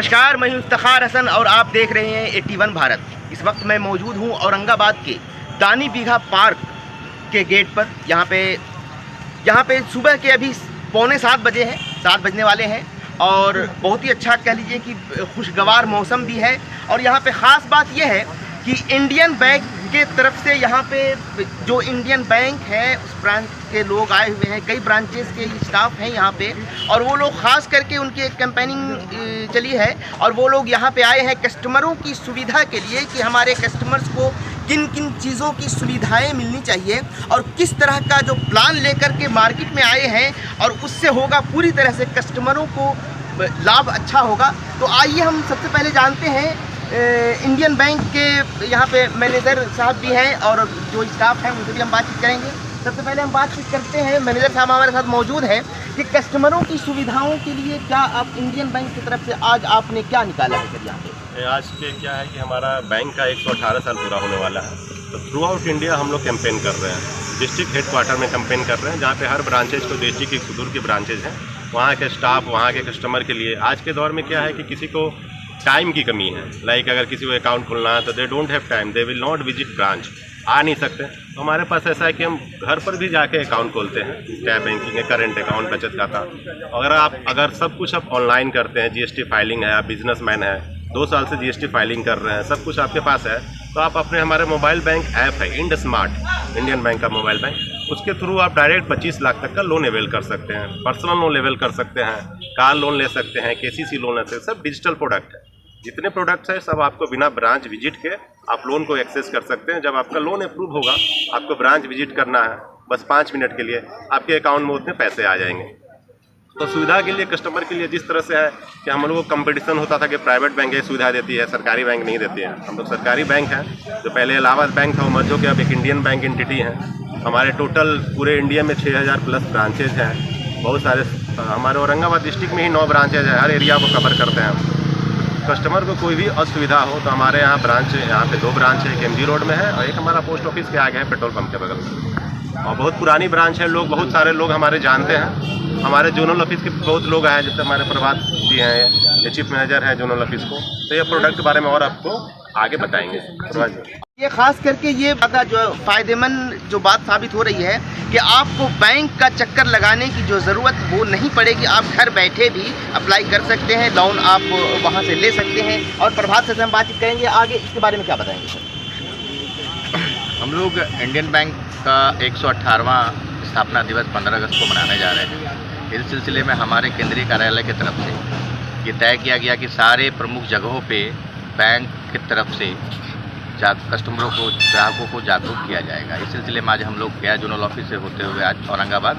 नमस्कार, मैं हूं इफ्तिखार हसन और आप देख रहे हैं 81 भारत। इस वक्त मैं मौजूद हूं औरंगाबाद के दानी बीघा पार्क के गेट पर। यहाँ पे सुबह के अभी 6:45 बजे हैं, 7 बजने वाले हैं और बहुत ही अच्छा कह लीजिए कि खुशगवार मौसम भी है। और यहाँ पे ख़ास बात यह है कि इंडियन बैंक के तरफ से यहाँ पे जो इंडियन बैंक है उस ब्रांच के लोग आए हुए हैं, कई ब्रांचेस के स्टाफ हैं यहाँ पे, और वो लोग ख़ास करके उनकी एक कैंपेनिंग चली है और वो लोग यहाँ पे आए हैं कस्टमरों की सुविधा के लिए कि हमारे कस्टमर्स को किन किन चीज़ों की सुविधाएं मिलनी चाहिए और किस तरह का जो प्लान लेकर के मार्केट में आए हैं और उससे होगा पूरी तरह से कस्टमरों को लाभ अच्छा होगा। तो आइए हम सबसे पहले जानते हैं इंडियन बैंक के यहाँ पे मैनेजर साहब भी हैं और जो स्टाफ है उनसे भी हम बातचीत करेंगे। सबसे पहले हम बातचीत करते हैं, मैनेजर साहब हमारे साथ मौजूद हैं, कि कस्टमरों की सुविधाओं के लिए क्या आप इंडियन बैंक की तरफ से आज आपने क्या निकाला है सर यहाँ पे? आज के क्या है कि हमारा बैंक का 118 साल पूरा होने वाला है, तो थ्रू आउट इंडिया हम लोग कैंपेन कर रहे हैं। डिस्ट्रिक्ट हेडक्वार्टर में कैंपेन कर रहे हैं जहाँ पे हर ब्रांचेज को डिस्ट्रिक्ट की सुदूर की ब्रांचेज हैं, वहाँ के स्टाफ वहाँ के कस्टमर के लिए आज के दौर में क्या है कि किसी को टाइम की कमी है। लाइक अगर किसी को अकाउंट खोलना है तो they don't have time, they will not visit branch, आ नहीं सकते। तो हमारे पास ऐसा है कि हम घर पर भी जाके अकाउंट खोलते हैं, क्या बैंकिंग है, करेंट अकाउंट, बचत खाता। अगर सब कुछ आप ऑनलाइन करते हैं, जीएसटी फाइलिंग है, आप बिजनेसमैन है, 2 साल से जीएसटी फाइलिंग कर रहे हैं, सब कुछ आपके पास है, तो आप अपने हमारे मोबाइल बैंक ऐप है इंड स्मार्ट, इंडियन बैंक का मोबाइल बैंक, उसके थ्रू आप डायरेक्ट 25 लाख तक का लोन अवेल कर सकते हैं, पर्सनल लोन अवेल कर सकते हैं, कार लोन ले सकते हैं, केसीसी लोन ले सकते हैं। सब डिजिटल प्रोडक्ट है, जितने प्रोडक्ट्स हैं सब आपको बिना ब्रांच विजिट के आप लोन को एक्सेस कर सकते हैं। जब आपका लोन अप्रूव होगा आपको ब्रांच विजिट करना है, बस 5 मिनट के लिए आपके अकाउंट में उतने पैसे आ जाएंगे। तो सुविधा के लिए कस्टमर के लिए जिस तरह से है कि हम लोगों को कंपटीशन होता था कि प्राइवेट बैंक ये सुविधा देती है, सरकारी बैंक नहीं देती है। हम लोग सरकारी बैंक हैं, जो पहले इलाहाबाद बैंक था वो मर्ज हो के अब एक इंडियन बैंक एंटिटी है। हमारे टोटल पूरे इंडिया में 6000 प्लस ब्रांचेज हैं। बहुत सारे हमारे औरंगाबाद डिस्ट्रिक्ट में ही 9 ब्रांचेज हैं, हर एरिया को कवर करते हैं। कस्टमर को कोई भी असुविधा हो तो हमारे यहाँ ब्रांच, यहाँ पे 2 ब्रांच है, एक MG रोड में है और एक हमारा पोस्ट ऑफिस के आगे है, पेट्रोल पंप के बगल में। और बहुत पुरानी ब्रांच है, लोग बहुत सारे लोग हमारे जानते हैं। हमारे जोनल ऑफिस के बहुत लोग हैं, जैसे हमारे प्रभात जी हैं, ये चीफ मैनेजर है जोनल ऑफिस को, तो ये प्रोडक्ट के बारे में और आपको आगे बताएंगे। ये खास करके ये जो फायदेमंद जो बात साबित हो रही है कि आपको बैंक का चक्कर लगाने की जो ज़रूरत वो नहीं पड़ेगी, आप घर बैठे भी अप्लाई कर सकते हैं, लोन आप वहाँ से ले सकते हैं। और प्रभात से हम बातचीत करेंगे आगे, इसके बारे में क्या बताएंगे सर? हम लोग इंडियन बैंक का 118वां स्थापना दिवस 15 अगस्त को मनाने जा रहे हैं। इस सिलसिले में हमारे केंद्रीय कार्यालय की तरफ से ये तय किया गया कि सारे प्रमुख जगहों पे बैंक की तरफ से कस्टमरों को, ग्राहकों को जागरूक किया जाएगा। इस सिलसिले में आज हम लोग गया जोनल ऑफिस से होते हुए आज औरंगाबाद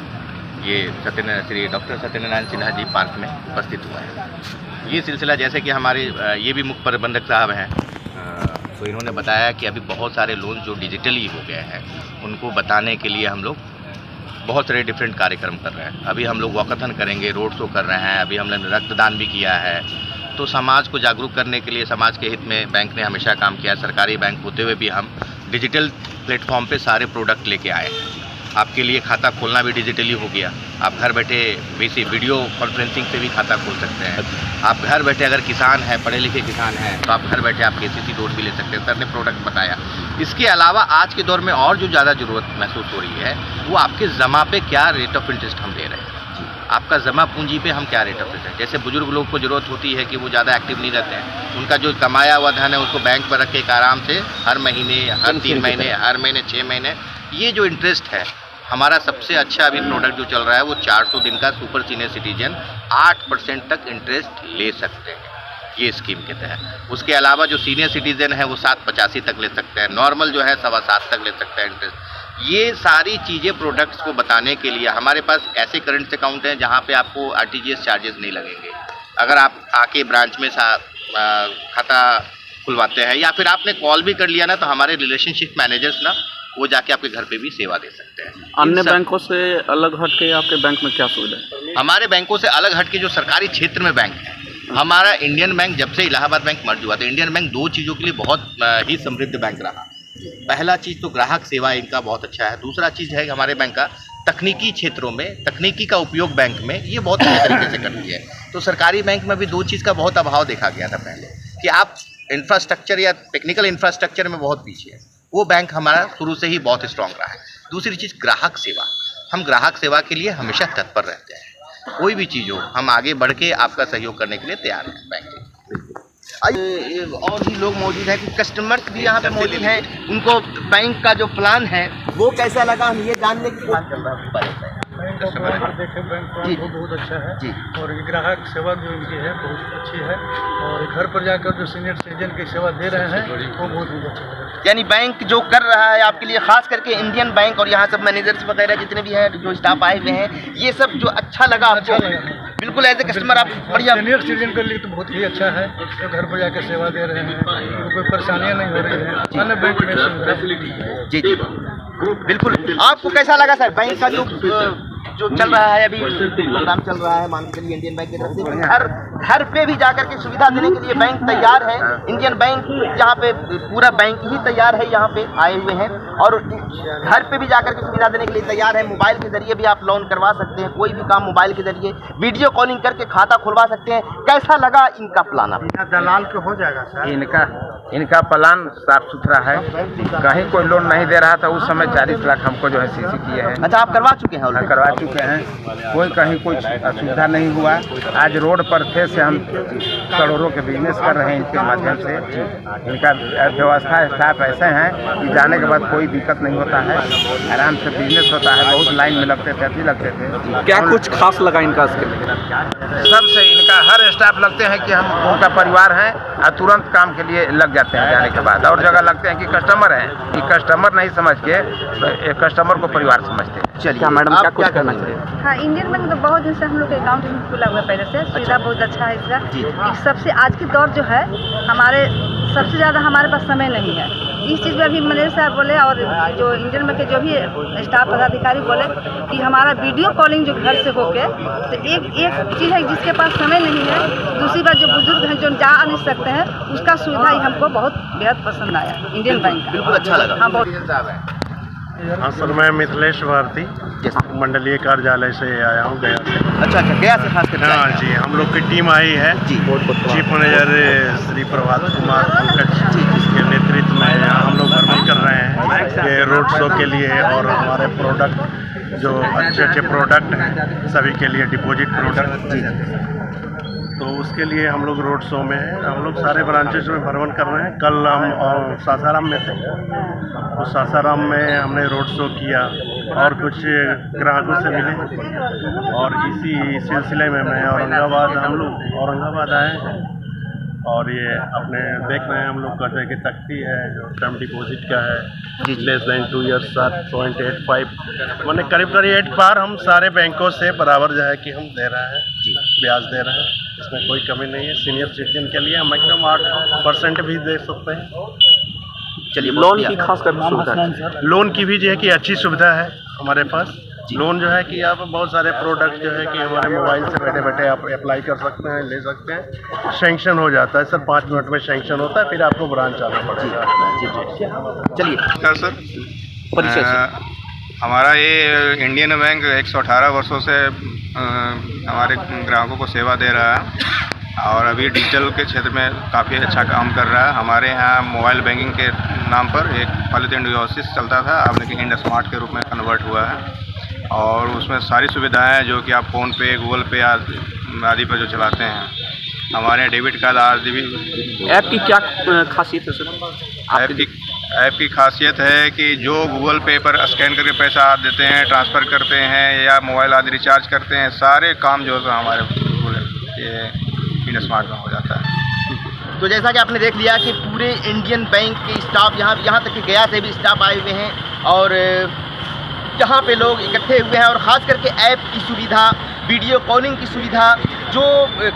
ये श्री डॉक्टर सत्यनारायण सिन्हा जी पार्क में उपस्थित हुआ है। ये सिलसिला जैसे कि हमारे ये भी मुख्य प्रबंधक साहब हैं, तो इन्होंने बताया कि अभी बहुत सारे लोन जो डिजिटली हो गए हैं उनको बताने के लिए हम लोग बहुत सारे डिफरेंट कार्यक्रम कर रहे हैं। अभी हम लोग वॉकथन करेंगे, रोड शो कर रहे हैं, अभी हमने रक्तदान भी किया है। तो समाज को जागरूक करने के लिए, समाज के हित में बैंक ने हमेशा काम किया। सरकारी बैंक होते हुए भी हम डिजिटल प्लेटफॉर्म पे सारे प्रोडक्ट लेके आए हैं। आपके लिए खाता खोलना भी डिजिटली हो गया, आप घर बैठे वीडियो कॉन्फ्रेंसिंग से भी खाता खोल सकते हैं। आप घर बैठे अगर किसान हैं, पढ़े लिखे किसान हैं, तो आप घर बैठे आप KCC लोन भी ले सकते हैं। सर ने प्रोडक्ट बताया। इसके अलावा आज के दौर में और जो ज़्यादा ज़रूरत महसूस हो रही है वो आपके जमा पे क्या रेट ऑफ इंटरेस्ट हम दे रहे हैं, आपका जमा पूंजी पे हम क्या रेट ऑफ इंटरेस्ट। जैसे बुजुर्ग लोग को ज़रूरत होती है कि वो ज़्यादा एक्टिव नहीं रहते हैं, उनका जो कमाया हुआ धन है उसको बैंक पर रख के आराम से हर महीने, हर 3 महीने, हर महीने 6 महीने, ये जो इंटरेस्ट है हमारा सबसे अच्छा अभी प्रोडक्ट जो चल रहा है वो 400 दिन का सुपर सीनियर सिटीजन 8% तक इंटरेस्ट ले सकते हैं ये स्कीम के तहत। उसके अलावा जो सीनियर सिटीजन है वो 785 तक ले सकते हैं, नॉर्मल जो है 7.25 तक ले सकते हैं इंटरेस्ट। ये सारी चीज़ें प्रोडक्ट्स को बताने के लिए हमारे पास ऐसे करंट अकाउंट हैं जहाँ पे आपको RTGS चार्जेस नहीं लगेंगे। अगर आप आके ब्रांच में खाता खुलवाते हैं या फिर आपने कॉल भी कर लिया ना, तो हमारे रिलेशनशिप मैनेजर्स ना वो जाके आपके घर पे भी सेवा दे सकते हैं। अन्य बैंकों से अलग हट के आपके बैंक में क्या सुविधा है? हमारे बैंकों से अलग हट के जो सरकारी क्षेत्र में बैंक है, हमारा इंडियन बैंक जब से इलाहाबाद बैंक मर्ज हुआ तो इंडियन बैंक 2 चीज़ों के लिए बहुत ही समृद्ध बैंक रहा। पहला चीज़ तो ग्राहक सेवा इनका बहुत अच्छा है। दूसरा चीज़ है कि हमारे बैंक का तकनीकी क्षेत्रों में तकनीकी का उपयोग बैंक में ये बहुत अच्छे तरीके से करती है। तो सरकारी बैंक में भी दो चीज़ का बहुत अभाव देखा गया था पहले, कि आप इंफ्रास्ट्रक्चर या टेक्निकल इंफ्रास्ट्रक्चर में बहुत पीछे है। वो बैंक हमारा शुरू से ही बहुत स्ट्रांग रहा है। दूसरी चीज़ ग्राहक सेवा, हम ग्राहक सेवा के लिए हमेशा तत्पर रहते हैं। कोई भी चीज़ हो, हम आगे बढ़ के आपका सहयोग करने के लिए तैयार हैं बैंक। और भी लोग मौजूद हैं, कुछ कस्टमर्स भी यहाँ पे मौजूद हैं, उनको बैंक का जो प्लान है वो कैसा लगा हम ये जानने की कोशिश कर रहे हैं। देखें बैंक प्लान बहुत अच्छा है जी। और ग्राहक सेवा जो इनकी है बहुत अच्छी है, और घर पर जाकर जो सीनियर सिटीजन की सेवा दे रहे हैं वो बहुत अच्छा है। यानी बैंक जो कर रहा है आपके लिए, खास करके इंडियन बैंक और यहाँ सब मैनेजर्स वगैरह जितने भी हैं, जो स्टाफ आए हुए हैं, ये सब जो अच्छा लगा आपको? बिल्कुल एज ए कस्टमर आप बढ़िया। सीनियर सिटीजन के लिए तो बहुत ही अच्छा है, तो घर पर जाकर सेवा दे रहे हैं, कोई परेशानियाँ नहीं हो रही हैं। अन्य बैंक में जी जी बिल्कुल। आपको कैसा लगा सर बैंक का जो चल रहा है अभी प्रोग्राम चल रहा है, मान के चलिए इंडियन बैंक की तरफ से घर पे भी जाकर के सुविधा देने के लिए बैंक तैयार है। इंडियन बैंक यहाँ पे पूरा बैंक ही तैयार है, यहाँ पे आए हुए हैं और घर पे भी जाकर के सुविधा देने के लिए तैयार है। मोबाइल के जरिए भी आप लोन करवा सकते हैं, कोई भी काम मोबाइल के जरिए वीडियो कॉलिंग करके खाता खुलवा सकते हैं। कैसा लगा इनका प्लान? आप दलाल के हो जाएगा सर? इनका प्लान साफ सुथरा है, कहीं कोई लोन नहीं दे रहा था उस समय 40 लाख हमको जो है सीसी किए हैं। अच्छा, आप करवा चुके हैं? करवा चुके हैं, कोई कहीं कोई असुविधा नहीं हुआ। आज रोड पर थे से हम करोड़ों के बिजनेस कर रहे हैं इनके माध्यम से। इनका व्यवस्था स्टाफ ऐसे हैं कि जाने के बाद कोई दिक्कत नहीं होता है, आराम से बिजनेस होता है। बहुत लाइन में लगते थे, अभी लगते थे। क्या कुछ खास लगा इनका इसके लिए? सबसे इनका हर स्टाफ लगते हैं कि हम उनका परिवार हैं और तुरंत काम के लिए लग जाते हैं जाने के बाद। और जगह लगते हैं कि कस्टमर हैं, कि कस्टमर नहीं समझ के एक कस्टमर को परिवार समझते हैं। चलिए मैडम क्या कुछ करना चाहिए? हाँ, इंडियन बैंक तो बहुत दिन से हम लोग के अकाउंट में खुला हुआ है पहले से, सुविधा बहुत अच्छा है इसका। सबसे आज की दौर जो है हमारे सबसे ज़्यादा हमारे पास समय नहीं है। इस चीज़ में अभी मैनेजर साहब बोले और जो इंडियन बैंक के जो भी स्टाफ पदाधिकारी बोले कि हमारा वीडियो कॉलिंग जो घर से होके, तो एक चीज़ है जिसके पास समय नहीं है, दूसरी बात जो बुजुर्ग हैं जो जा नहीं सकते हैं, उसका सुविधा ही हमको बहुत बेहद पसंद आया इंडियन बैंक का। बिल्कुल अच्छा लगा। हाँ, बहुत। हाँ सर, मैं मिथिलेश भारती मंडलीय कार्यालय से आया हूँ गया से। अच्छा, गया से खास करके? हाँ जी, हम लोग की टीम आई है जी। चीफ मैनेजर श्री प्रभात कुमार पंकज के नेतृत्व में यहाँ हम लोग भ्रमण कर रहे हैं ये रोड शो के लिए, और हमारे प्रोडक्ट जो अच्छे प्रोडक्ट हैं सभी के लिए डिपॉजिट प्रोडक्ट, तो उसके लिए हम लोग रोड शो में हैं। हम लोग सारे ब्रांचेस में भ्रमण कर रहे हैं। कल हम सासाराम में थे, तो सासाराम में हमने रोड शो किया और कुछ ग्राहकों से मिले, और इसी सिलसिले में मैं औरंगाबाद, हम लोग औरंगाबाद आए हैं। और ये अपने देख रहे हैं हम लोग कर्जे की तख्ती है जो टर्म डिपॉजिट का है, लेस देन 2 ईयर्स 7.85, मैंने करीब 8 बार हम सारे बैंकों से बराबर जो है कि हम दे रहे हैं, ब्याज दे रहे हैं, इसमें कोई कमी नहीं है। सीनियर सिटीजन के लिए हम मैक्सिमम 8% भी दे सकते हैं। चलिए, लोन की खास कर सुविधा है? लोन की भी जो है कि अच्छी सुविधा है हमारे पास। लोन जो है कि आप बहुत सारे प्रोडक्ट जो है कि हमारे मोबाइल से बैठे बैठे आप अप्लाई कर सकते हैं, ले सकते हैं, सेंक्शन हो जाता है सर, 5 मिनट में सेंक्शन होता है, फिर आपको ब्रांच आना पड़ेगा। चलिए सर, हमारा ये इंडियन बैंक 118 वर्षों से हमारे ग्राहकों को सेवा दे रहा है और अभी डिजिटल के क्षेत्र में काफ़ी अच्छा काम कर रहा है। हमारे यहाँ मोबाइल बैंकिंग के नाम पर एक पॉलिथीन डिपॉजिट चलता था, अब लेकिन इंडिया स्मार्ट के रूप में कन्वर्ट हुआ है, और उसमें सारी सुविधाएं जो कि आप फ़ोन पे, गूगल पे आदि पर जो चलाते हैं, हमारे डेबिट कार्ड आदि भी। ऐप की क्या खासियत है सर? ऐप की खासियत है कि जो गूगल पे पर स्कैन करके पैसा देते हैं, ट्रांसफ़र करते हैं या मोबाइल आदि रिचार्ज करते हैं, सारे काम जो है हमारे ये इंडिया स्मार्ट में हो जाता है। तो जैसा कि आपने देख लिया कि पूरे इंडियन बैंक के स्टाफ यहाँ तक कि गया से भी स्टाफ आए हुए हैं और यहाँ पे लोग इकट्ठे हुए हैं, और ख़ास करके ऐप की सुविधा, वीडियो कॉलिंग की सुविधा जो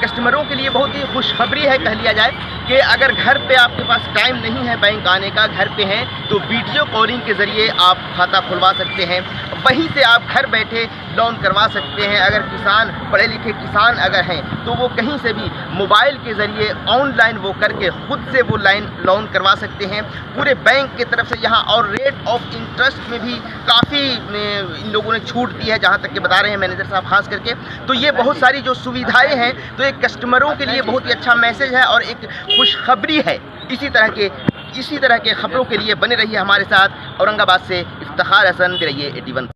कस्टमरों के लिए बहुत ही खुशखबरी है कह लिया जाए कि अगर घर पे आपके पास टाइम नहीं है बैंक आने का, घर पे हैं, तो वीडियो कॉलिंग के ज़रिए आप खाता खुलवा सकते हैं। वहीं से आप घर बैठे लोन करवा सकते हैं। अगर किसान, पढ़े लिखे किसान अगर हैं, तो वो कहीं से भी मोबाइल के ज़रिए ऑनलाइन वो करके खुद से वो लोन करवा सकते हैं पूरे बैंक की तरफ से यहाँ। और रेट ऑफ इंटरेस्ट में भी काफ़ी इन लोगों ने छूट दी है, जहाँ तक कि बता रहे हैं मैनेजर साहब खास करके। तो ये बहुत सारी जो सुविधाएं हैं, तो एक कस्टमरों के लिए बहुत ही अच्छा मैसेज है और एक खुशखबरी है। इसी तरह के खबरों के लिए बने रहिए हमारे साथ। औरंगाबाद से इफ्तिखार हसन, रहिए 81।